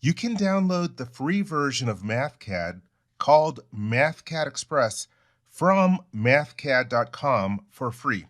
You can download the free version of Mathcad called Mathcad Express from mathcad.com for free.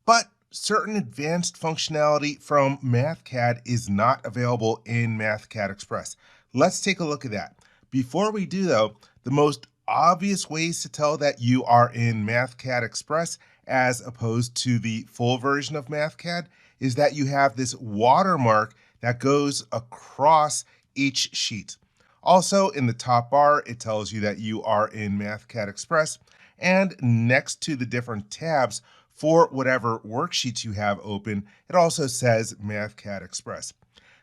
But certain advanced functionality from Mathcad is not available in Mathcad Express. Let's take a look at that. Before we do, though, the most obvious ways to tell that you are in Mathcad Express as opposed to the full version of Mathcad is that you have this watermark that goes across each sheet. Also, in the top bar, it tells you that you are in Mathcad Express, and next to the different tabs for whatever worksheets you have open, it also says Mathcad Express.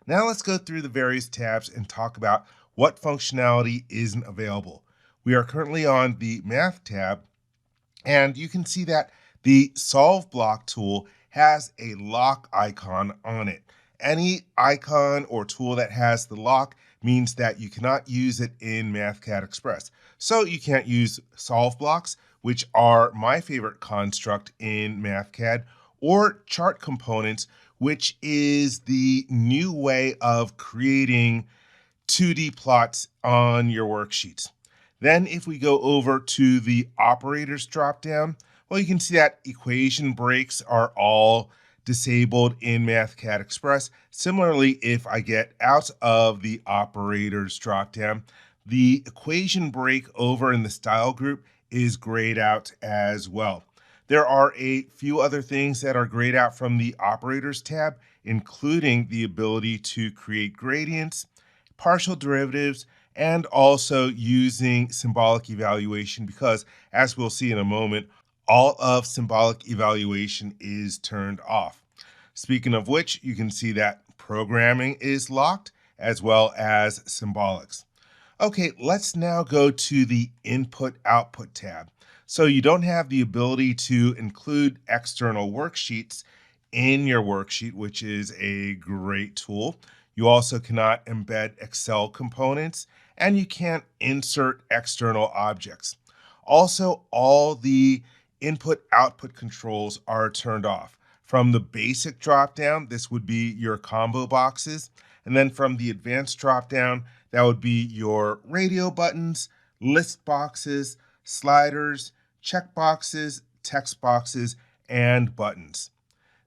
Now let's go through the various tabs and talk about what functionality isn't available. We are currently on the Math tab, and you can see that the Solve Block tool has a lock icon on it. Any icon or tool that has the lock means that you cannot use it in Mathcad Express. So you can't use solve blocks, which are my favorite construct in Mathcad, or chart components, which is the new way of creating 2D plots on your worksheets. Then if we go over to the operators dropdown, well, you can see that equation breaks are all disabled in Mathcad Express. Similarly, if I get out of the operators dropdown, the equation break over in the style group is grayed out as well. There are a few other things that are grayed out from the operators tab, including the ability to create gradients, partial derivatives, and also using symbolic evaluation because, as we'll see in a moment, all of symbolic evaluation is turned off. Speaking of which, you can see that programming is locked as well as symbolics. Okay, let's now go to the Input-Output tab. So you don't have the ability to include external worksheets in your worksheet, which is a great tool. You also cannot embed Excel components, and you can't insert external objects. Also, all the input-output controls are turned off. From the basic dropdown, this would be your combo boxes. And then from the advanced dropdown, that would be your radio buttons, list boxes, sliders, check boxes, text boxes, and buttons.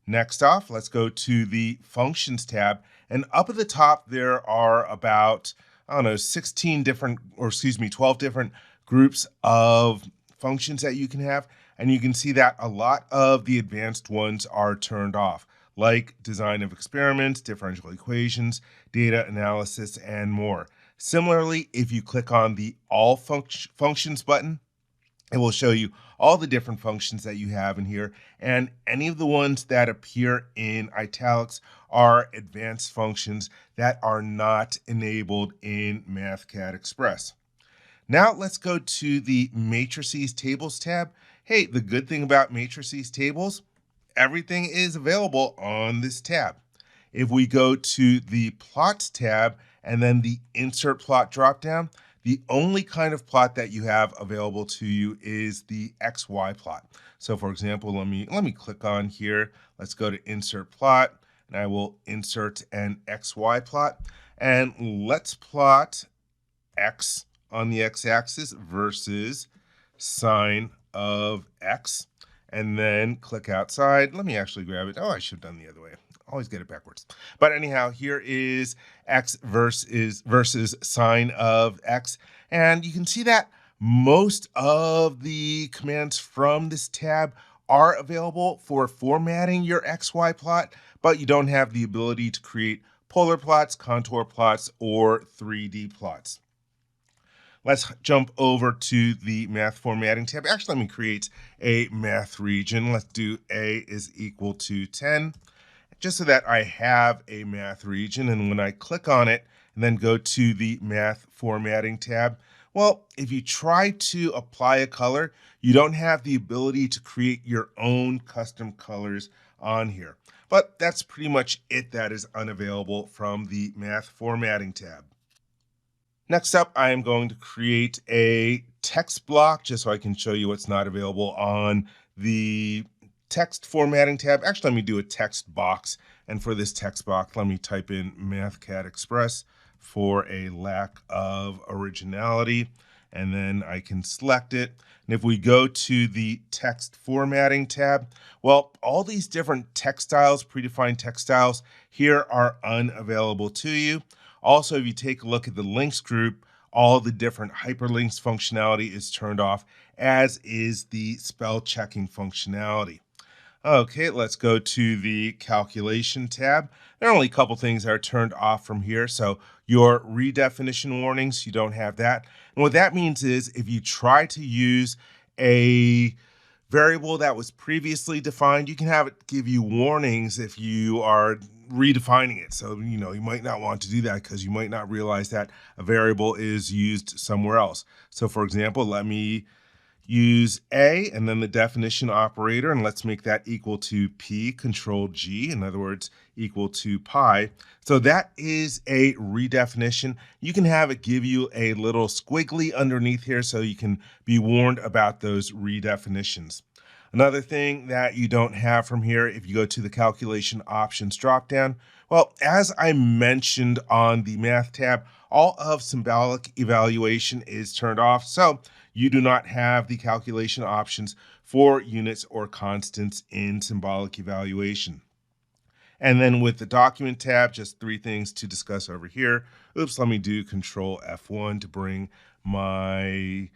Next off, let's go to the Functions tab. And up at the top, there are about, 12 different groups of functions that you can have. And you can see that a lot of the advanced ones are turned off, like design of experiments, differential equations, data analysis, and more. Similarly, if you click on the All Functions button, it will show you all the different functions that you have in here, and any of the ones that appear in italics are advanced functions that are not enabled in Mathcad Express. Now let's go to the Matrices Tables tab. Hey, the good thing about Matrices Tables, everything is available on this tab. If we go to the Plots tab and then the Insert Plot dropdown, the only kind of plot that you have available to you is the XY plot. So for example, let me click on here. Let's go to Insert Plot, and I will insert an XY plot. And let's plot X on the x-axis versus sine of X, and then click outside. Let me actually grab it. Oh, I should have done the other way. Always get it backwards. But anyhow, here is X versus sine of X. And you can see that most of the commands from this tab are available for formatting your XY plot, but you don't have the ability to create polar plots, contour plots, or 3D plots. Let's jump over to the Math Formatting tab. Actually, let me create a math region. Let's do A is equal to 10, just so that I have a math region. And when I click on it and then go to the Math Formatting tab, well, if you try to apply a color, you don't have the ability to create your own custom colors on here. But that's pretty much it that is unavailable from the Math Formatting tab. Next up, I am going to create a text block just so I can show you what's not available on the text formatting tab. Actually, let me do a text box. And for this text box, let me type in Mathcad Express for a lack of originality. And then I can select it. And if we go to the text formatting tab, well, all these different text styles, predefined text styles here are unavailable to you. Also, if you take a look at the links group, all the different hyperlinks functionality is turned off, as is the spell checking functionality. Okay, let's go to the calculation tab. There are only a couple things that are turned off from here. So your redefinition warnings, you don't have that. And what that means is if you try to use a variable that was previously defined, you can have it give you warnings if you are redefining it. So, you might not want to do that because you might not realize that a variable is used somewhere else. So for example, let me use a and then the definition operator, and let's make that equal to p control G, in other words, equal to pi. So that is a redefinition. You can have it give you a little squiggly underneath here so you can be warned about those redefinitions. Another thing that you don't have from here, if you go to the calculation options dropdown, well, as I mentioned on the math tab, all of symbolic evaluation is turned off. So you do not have the calculation options for units or constants in symbolic evaluation. And then with the document tab, just three things to discuss over here. Oops, let me do Control F1 to bring my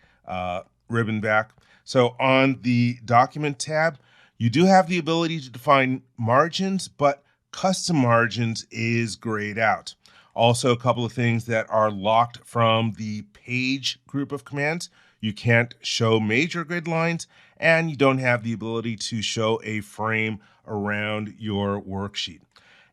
ribbon back. So on the document tab, you do have the ability to define margins, but custom margins is grayed out. Also, a couple of things that are locked from the page group of commands. You can't show major grid lines, and you don't have the ability to show a frame around your worksheet.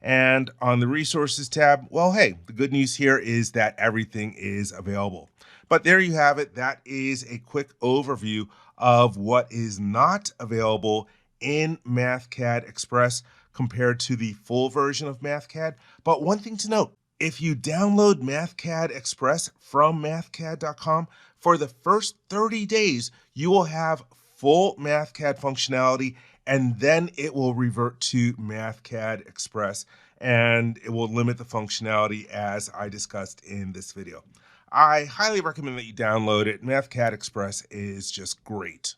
And on the resources tab, well, hey, the good news here is that everything is available. But there you have it. That is a quick overview of what is not available in Mathcad Express compared to the full version of Mathcad. But one thing to note, if you download Mathcad Express from mathcad.com, for the first 30 days, you will have full Mathcad functionality, and then it will revert to Mathcad Express, and it will limit the functionality as I discussed in this video. I highly recommend that you download it. Mathcad Express is just great.